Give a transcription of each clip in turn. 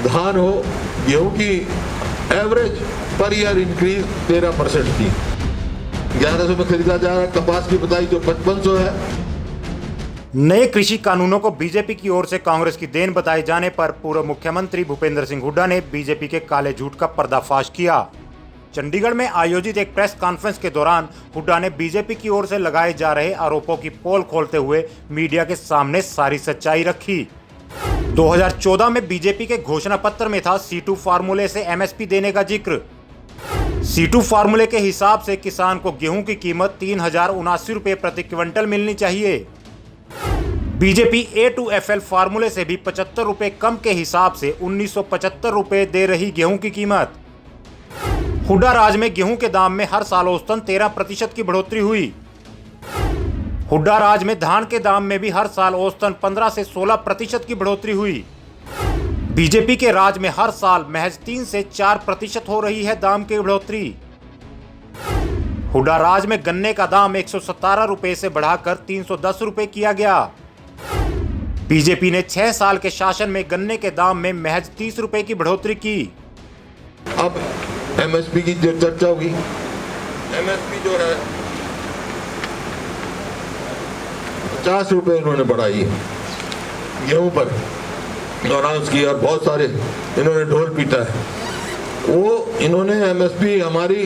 धान हो, गेहूं की एवरेज पर ईयर इंक्रीज 13% थी। 1100 में खरीदा जा रहा है। कपास की बताई जो 5500 है। नए कृषि कानूनों को बीजेपी की ओर से कांग्रेस की देन बताए जाने पर पूर्व मुख्यमंत्री भूपेंद्र सिंह हुड्डा ने बीजेपी के काले झूठ का पर्दाफाश किया। चंडीगढ़ में आयोजित एक प्रेस कॉन्फ्रेंस के दौरान हुड्डा ने बीजेपी की ओर से लगाए जा रहे आरोपों की पोल खोलते हुए मीडिया के सामने सारी सच्चाई रखी। 2014 में बीजेपी के घोषणा पत्र में था C2 फार्मूले से एमएसपी देने का जिक्र। C2 फार्मूले के हिसाब से किसान को गेहूं की कीमत 3079 रुपये प्रति क्विंटल मिलनी चाहिए। बीजेपी A2FL फार्मूले से भी 75 रुपये कम के हिसाब से 1975 रुपये दे रही गेहूं की कीमत। हुड्डा राज में गेहूं के दाम में हर साल औसतन 13% की बढ़ोतरी हुई। हुड्डा राज में धान के दाम में भी हर साल औसतन 15 से 16% की बढ़ोतरी हुई। बीजेपी के राज में हर साल महज 3 से 4% हो रही है दाम की बढ़ोतरी। हुड्डा राज में गन्ने का दाम 117 रुपये से बढ़ाकर 310 रुपये किया गया। बीजेपी ने 6 साल के शासन में गन्ने के दाम में महज 30 रुपये की बढ़ोतरी की। अब एमएसपी की जो चर्चा हुई, एमएसपी जो है 50 रुपये इन्होंने बढ़ाई है गेहूं पर अनाउंस किया और बहुत सारे इन्होंने ढोल पीटा है। वो इन्होंने एमएसपी हमारी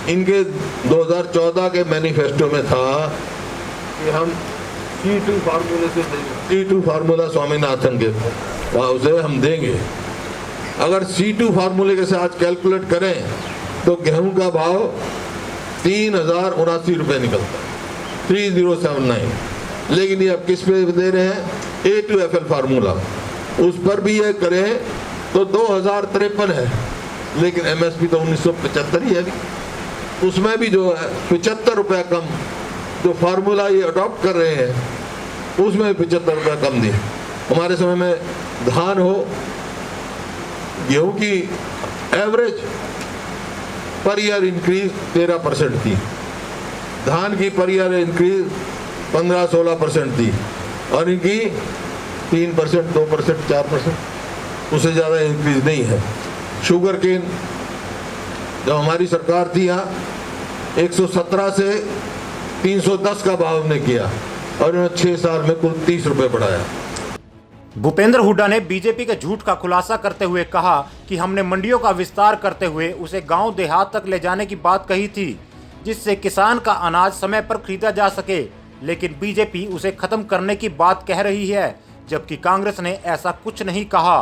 इनके 2014 के मैनिफेस्टो में था कि हम C2 फार्मूले से C2 फार्मूला स्वामीनाथन के वहाँ उसे हम देंगे। अगर C2 फार्मूले के साथ कैलकुलेट करें तो गेहूं का भाव 3079 रुपये निकलता है, 3079। लेकिन ये अब किस पे दे रहे हैं? A2FL फार्मूला, उस पर भी ये करें तो 2053 है, लेकिन एमएसपी तो 1975 ही है अभी। उसमें भी जो है 75 रुपया कम, जो फार्मूला ये अडॉप्ट कर रहे हैं उसमें 75 रुपया कम दिए। हमारे समय में धान हो, गेहूं की एवरेज पर ईयर इंक्रीज 13% थी। धान की पर ईयर इंक्रीज 15-16% थी और इनकी 3%, 2%, 4%, उससे ज़्यादा इंक्रीज नहीं है। शुगर केन जब हमारी सरकार थी यहाँ 117 से 310 का भाव हमने किया और इन्होंने 6 साल में कुल 30 रुपये बढ़ाया। भूपेंद्र हुड्डा ने बीजेपी के झूठ का खुलासा करते हुए कहा कि हमने मंडियों का विस्तार करते हुए उसे गांव देहात तक ले जाने की बात कही थी, जिससे किसान का अनाज समय पर खरीदा जा सके, लेकिन बीजेपी उसे खत्म करने की बात कह रही है, जबकि कांग्रेस ने ऐसा कुछ नहीं कहा।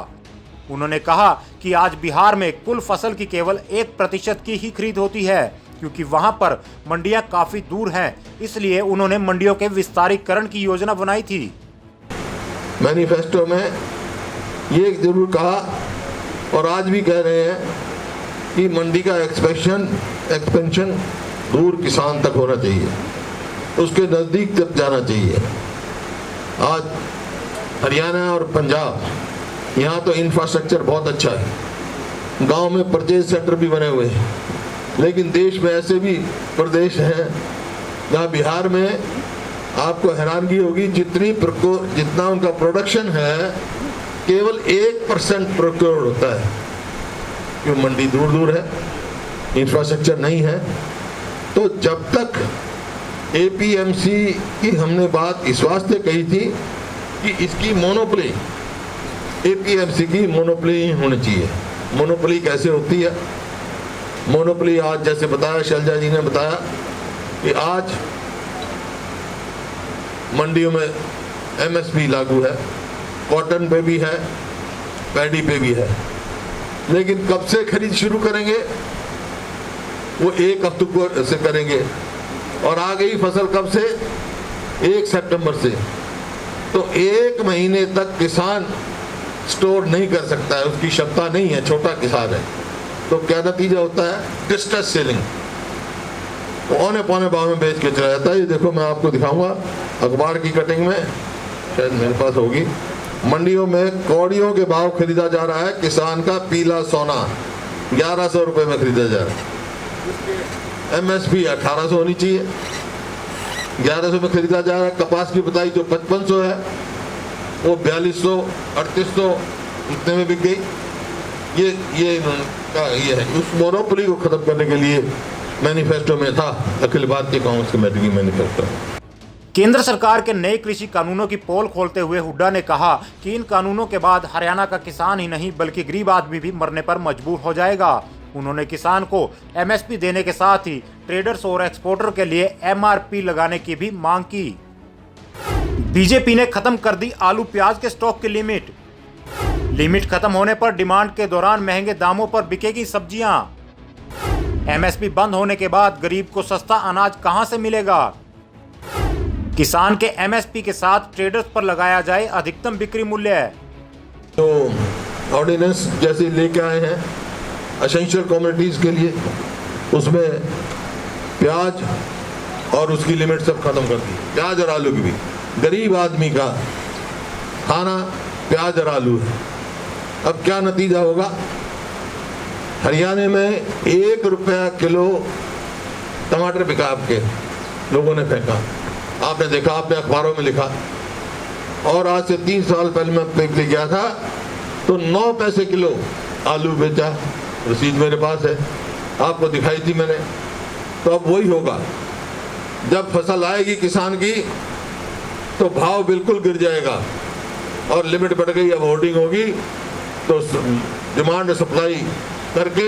उन्होंने कहा कि आज बिहार में कुल फसल की केवल 1% की ही खरीद होती है, क्योंकि वहां पर मंडियां काफी दूर हैं, इसलिए उन्होंने मंडियों के विस्तारीकरण की योजना बनाई थी। मैनिफेस्टो में ये जरूर कहा और आज भी कह रहे हैं कि मंडी का एक्सपेंशन दूर किसान तक होना चाहिए, उसके नज़दीक तक जाना चाहिए। आज हरियाणा और पंजाब यहाँ तो इंफ्रास्ट्रक्चर बहुत अच्छा है, गांव में परचेज सेंटर भी बने हुए हैं, लेकिन देश में ऐसे भी प्रदेश हैं जहाँ बिहार में आपको हैरानगी होगी जितना उनका प्रोडक्शन है केवल 1% प्रोक्योर्ड होता है, क्योंकि मंडी दूर दूर है, इंफ्रास्ट्रक्चर नहीं है। तो जब तक APMC की हमने बात इस वास्ते कही थी कि इसकी मोनोपोली, APMC की मोनोपोली होनी चाहिए। मोनोपोली कैसे होती है? मोनोपोली आज जैसे बताया, शैलजा जी ने बताया कि आज मंडियों में MSP लागू है, कॉटन पे भी है, पैडी पे भी है, लेकिन कब से खरीद शुरू करेंगे? वो 1 अक्टूबर से करेंगे और आ गई फसल कब से? 1 सितंबर से। तो 1 महीने तक किसान स्टोर नहीं कर सकता है, उसकी क्षमता नहीं है, छोटा किसान है। तो क्या नतीजा होता है? डिस्ट्रेस सेलिंग, औने पौने भाव में बेच के चला जाता है। ये देखो, मैं आपको दिखाऊंगा अखबार की कटिंग में, शायद मेरे पास होगी। मंडियों में कौड़ियों के भाव खरीदा जा रहा है। किसान का पीला सोना 1100 रुपये में खरीदा जा रहा है, MSP 1800 होनी चाहिए, 1100 में खरीदा जा रहा है। कपास की बताई जो 5500 है वो 4200, 3800 इतने में बिक गई। ये इनका ये है। उस मोनोपोली को खत्म करने के लिए मैनिफेस्टो में था, अखिल भारतीय कांग्रेस कमेटी की मैनिफेस्टो। केंद्र सरकार के नए कृषि कानूनों की पोल खोलते हुए हुड्डा ने कहा कि इन कानूनों के बाद हरियाणा का किसान ही नहीं बल्कि गरीब आदमी भी मरने पर मजबूर हो जाएगा। उन्होंने किसान को एमएसपी देने के साथ ही ट्रेडर्स और एक्सपोर्टर के लिए एमआरपी लगाने की भी मांग की। बीजेपी ने खत्म कर दी आलू प्याज के स्टॉक की लिमिट खत्म होने पर डिमांड के दौरान महंगे दामों पर बिकेगी सब्जियां। एमएसपी बंद होने के बाद गरीब को सस्ता अनाज कहां से मिलेगा। किसान के एमएसपी के साथ ट्रेडर्स पर लगाया जाए अधिकतम बिक्री मूल्य। तो ऑर्डिनेंस जैसे लेके आए हैं एसेंशियल कमोडिटीज के लिए, उसमें प्याज और उसकी लिमिट सब खत्म कर दी, प्याज और आलू की भी। गरीब आदमी का खाना प्याज और आलू है। अब क्या नतीजा होगा, हरियाणा में 1 रुपया किलो टमाटर बिका, आपके लोगों ने फेंका, आपने देखा, आपने अखबारों में लिखा। और आज से 3 साल पहले मैं पेपर ले गया था तो 9 पैसे किलो आलू बेचा, रसीद मेरे पास है, आपको दिखाई थी मैंने। तो अब वही होगा, जब फसल आएगी किसान की तो भाव बिल्कुल गिर जाएगा और लिमिट बढ़ गई, अब होर्डिंग होगी तो डिमांड सप्लाई करके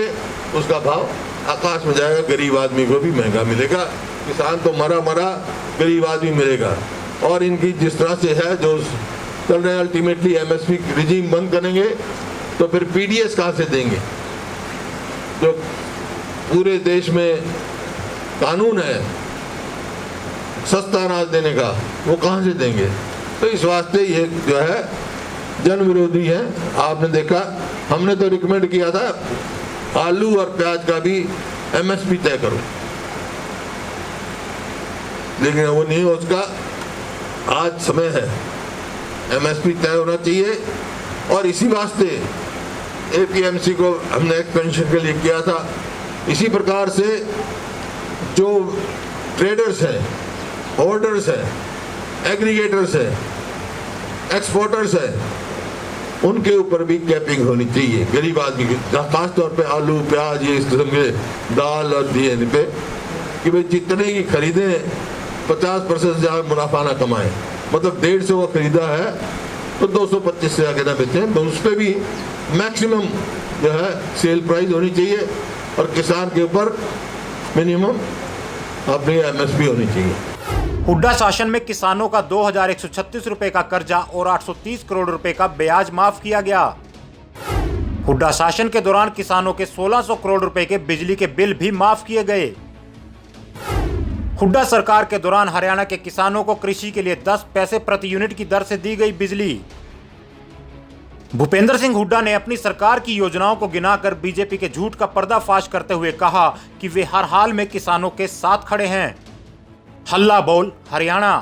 उसका भाव आकाश में जाएगा, गरीब आदमी को भी महंगा मिलेगा। किसान तो मरा, गरीब आदमी मिलेगा। और इनकी जिस तरह से है जो चल रहे हैं, अल्टीमेटली एमएसपी रिजीम बंद करेंगे तो फिर पीडीएस कहाँ से देंगे। जो पूरे देश में कानून है सस्ता अनाज देने का, वो कहाँ से देंगे। तो इस वास्ते ये जो है जन विरोधी है। आपने देखा, हमने तो रिकमेंड किया था आलू और प्याज का भी एमएसपी तय करो, लेकिन वो नहीं, उसका आज समय है, एमएसपी तय होना चाहिए। और इसी वास्ते एपीएमसी को हमने एक्सपेंशन के लिए किया था। इसी प्रकार से जो ट्रेडर्स हैं, होल्डर्स हैं, एग्रीगेटर्स हैं, एक्सपोर्टर्स हैं, उनके ऊपर भी कैपिंग होनी चाहिए गरीब आदमी की, खासतौर पे आलू प्याज ये इस किस्म के दाल और दिए पे, कि भाई जितने की खरीदें 50% से ज़्यादा मुनाफा ना कमाएं। मतलब 150 को खरीदा है तो 225 से आगे ना बेचें, तो उस पर भी मैक्सिमम जो है सेल प्राइस होनी चाहिए और किसान के ऊपर मिनिमम अपनी एमएसपी होनी चाहिए। हुड्डा शासन में किसानों का 2136 रुपए का कर्जा और 830 करोड़ रुपए का ब्याज माफ किया गया। हुड्डा शासन के दौरान किसानों के 1600 करोड़ रुपए के बिजली के बिल भी माफ किए गए। हुड्डा सरकार के दौरान हरियाणा के किसानों को कृषि के लिए 10 पैसे प्रति यूनिट की दर से दी गई बिजली। भूपेंद्र सिंह हुड्डा ने अपनी सरकार की योजनाओं को गिनाकर बीजेपी के झूठ का पर्दाफाश करते हुए कहा कि वे हर हाल में किसानों के साथ खड़े हैं। हल्ला बोल हरियाणा।